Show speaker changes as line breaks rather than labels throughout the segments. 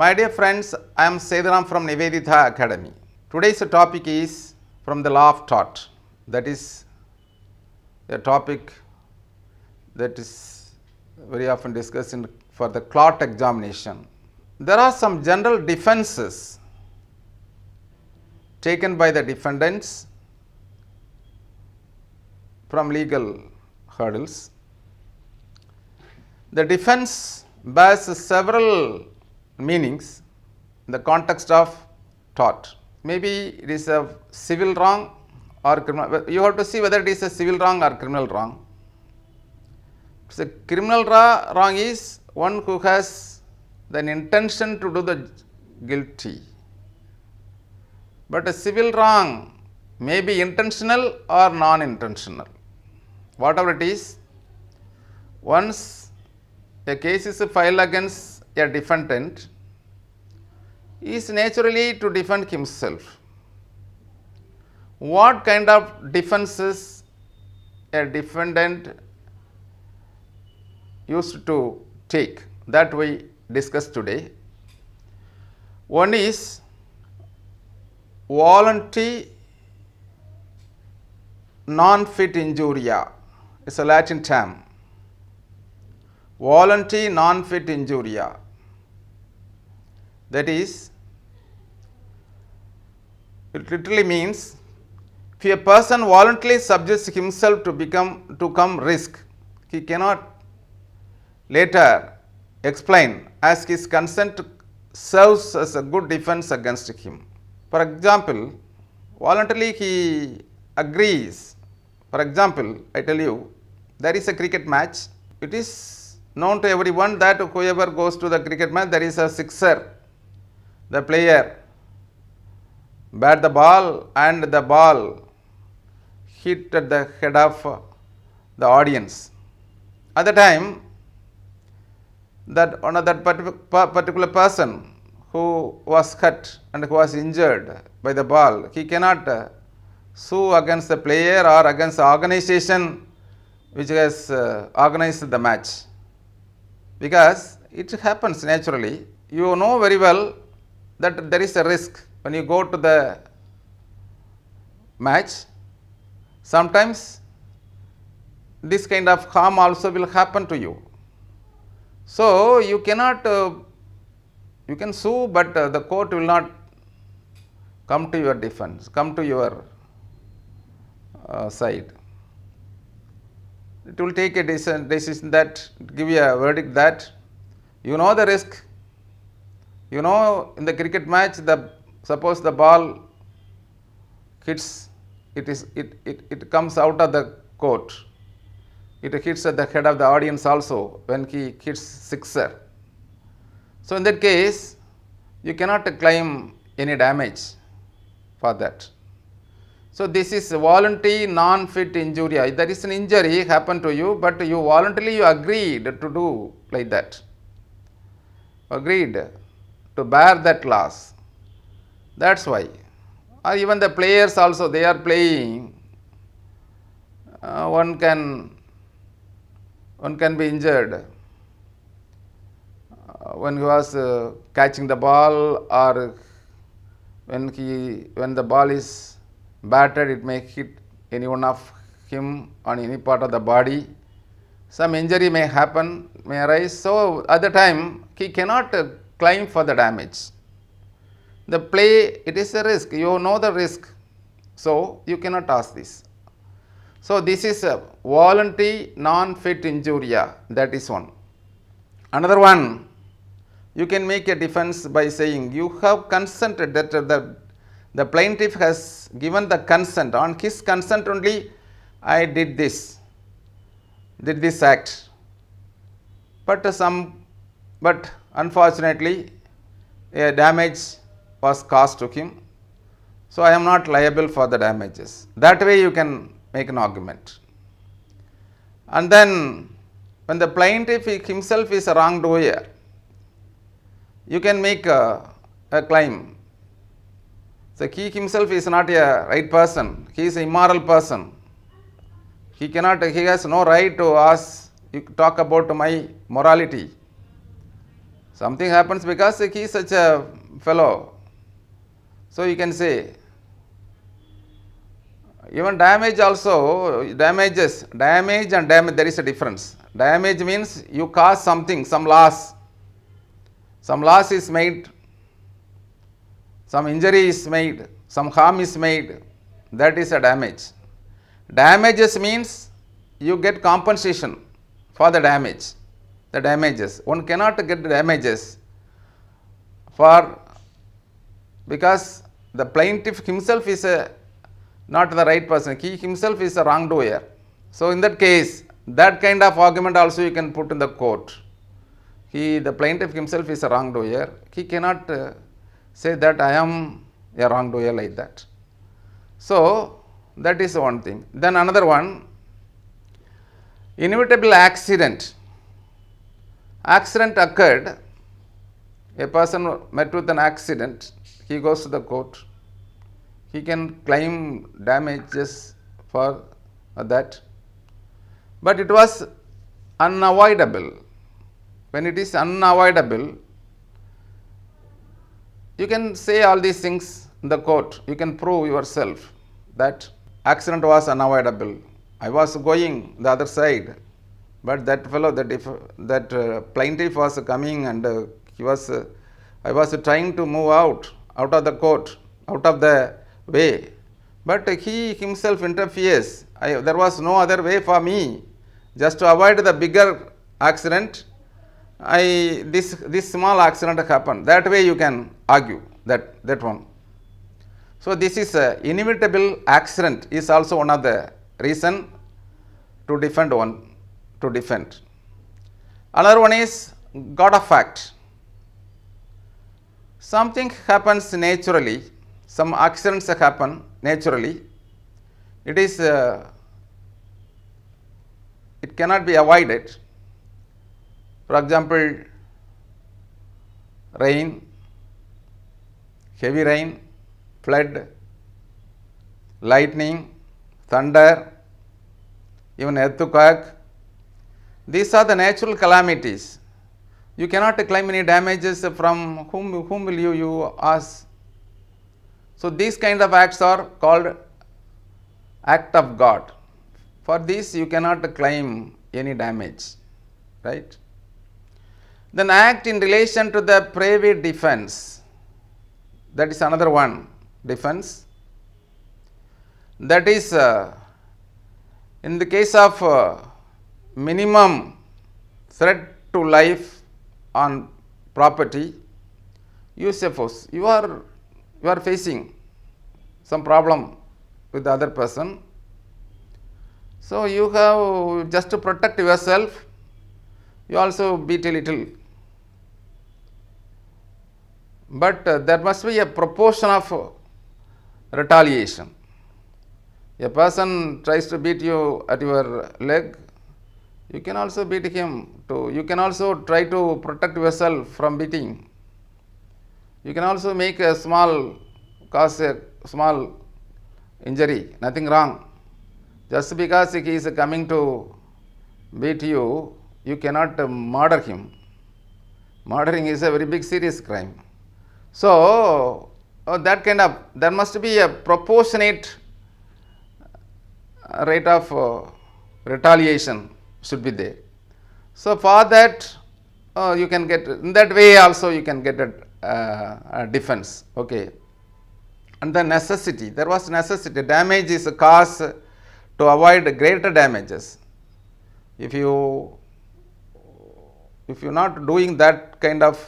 My dear friends, I am Sedaram from Niveditha Academy. Today's topic is from the law of thought. That is a topic that is very often discussed for the CLOT examination. There are some general defenses taken by the defendants from legal hurdles. The defense bears several meanings in the context of tort. Maybe it is a civil wrong or criminal. You have to see whether it is a civil wrong or criminal wrong. So, criminal wrong is one who has the intention to do the guilty. But a civil wrong may be intentional or non-intentional. Whatever it is, once a case is filed against a defendant, he is naturally to defend himself. What kind of defenses a defendant used to take, that we discuss today. One is voluntary non-fit injuria. It's a Latin term. Voluntary non-fit injuria. That is, it literally means if a person voluntarily subjects himself to come risk, he cannot later explain, as his consent serves as a good defense against him. For example, voluntarily he agrees. For example, I tell you, there is a cricket match. It is known to everyone that whoever goes to the cricket match, there is a sixer. The player bat the ball and the ball hit at the head of the audience. At the time, that one of that particular person who was hurt and who was injured by the ball, he cannot sue against the player or against the organization which has organized the match, because it happens naturally. You know very well that there is a risk when you go to the match. Sometimes this kind of harm also will happen to you. So you cannot, you can sue, but the court will not come to your defense, come to your side. It will take a decision that, give you a verdict that you know the risk. You know, in the cricket match, suppose the ball hits, it comes out of the court. It hits at the head of the audience also when he hits sixer. So in that case, you cannot claim any damage for that. So this is voluntary non-fit injury. There is an injury happened to you, but you voluntarily agreed to do like that. Agreed to bear that loss. That's why. Or even the players also, they are playing. One can be injured when he was catching the ball, or when the ball is battered, it may hit any one of him on any part of the body. Some injury may happen, may arise. So at the time, he cannot claim for the damage. The play, it is a risk. You know the risk. So you cannot ask this. So this is a voluntary non-fit injuria. That is one. Another one, you can make a defense by saying you have consented, that the plaintiff has given the consent. On his consent only, I did this act. But unfortunately, a damage was caused to him. So I am not liable for the damages. That way you can make an argument. And then when the plaintiff himself is a wrongdoer, you can make a claim. So he himself is not a right person. He is an immoral person. He has no right to ask, you talk about my morality. Something happens because he is such a fellow. So you can say, even damage also, damage and damage, there is a difference. Damage means you cause something, some loss is made, some injury is made, some harm is made, that is a damage. Damages means you get compensation for the damages. One cannot get damages because the plaintiff himself is not the right person. He himself is a wrongdoer. So in that case, that kind of argument also you can put in the court. The plaintiff himself is a wrongdoer. He cannot say that I am a wrongdoer like that. So that is one thing. Then another one, inevitable accident. Accident occurred. A person met with an accident. He goes to the court. He can claim damages for that. But it was unavoidable. When it is unavoidable, you can say all these things in the court. You can prove yourself that accident was unavoidable. I was going the other side, but that fellow, that plaintiff was coming, and I was trying to move out of the court, out of the way, but he himself interferes. There was no other way for me. Just to avoid the bigger accident, this small accident happened. That way you can argue that one. So this is inevitable accident is also one of the reason to defend. Another one is God of fact. Something happens naturally. Some accidents happen naturally. It cannot be avoided. For example, rain, heavy rain, flood, lightning, thunder, even earthquake. These are the natural calamities. You cannot claim any damages from whom will you ask. So these kind of acts are called act of God. For this you cannot claim any damage, right? Then act in relation to the private defense. That is another one, defense. That is in the case of minimum threat to life on property. You suppose you are facing some problem with the other person. So you have, just to protect yourself, you also beat a little. But there must be a proportion of retaliation. A person tries to beat you at your leg, you can also beat him too. You can also try to protect yourself from beating. You can also cause a small injury, nothing wrong. Just because he is coming to beat you, you cannot murder him. Murdering is a very big serious crime. So there must be a proportionate rate of retaliation should be there. So for that you can get, in that way also you can get a defense. Okay. And the necessity, there was necessity. Damage is a cause to avoid greater damages. If you not doing that kind of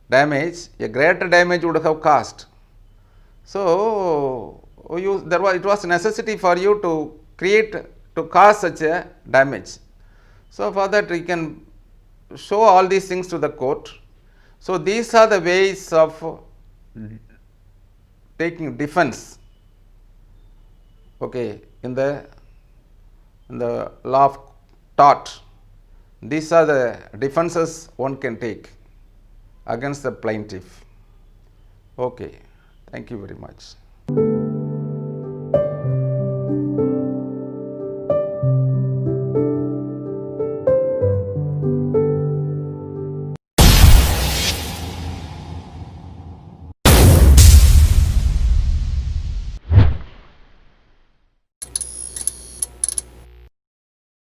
damage, a greater damage would have caused. So it was necessity for you to cause such a damage. So for that you can show all these things to the court. So these are the ways of taking defense, okay, in the law of tort. These are the defenses one can take against the plaintiff. Okay, thank you very much.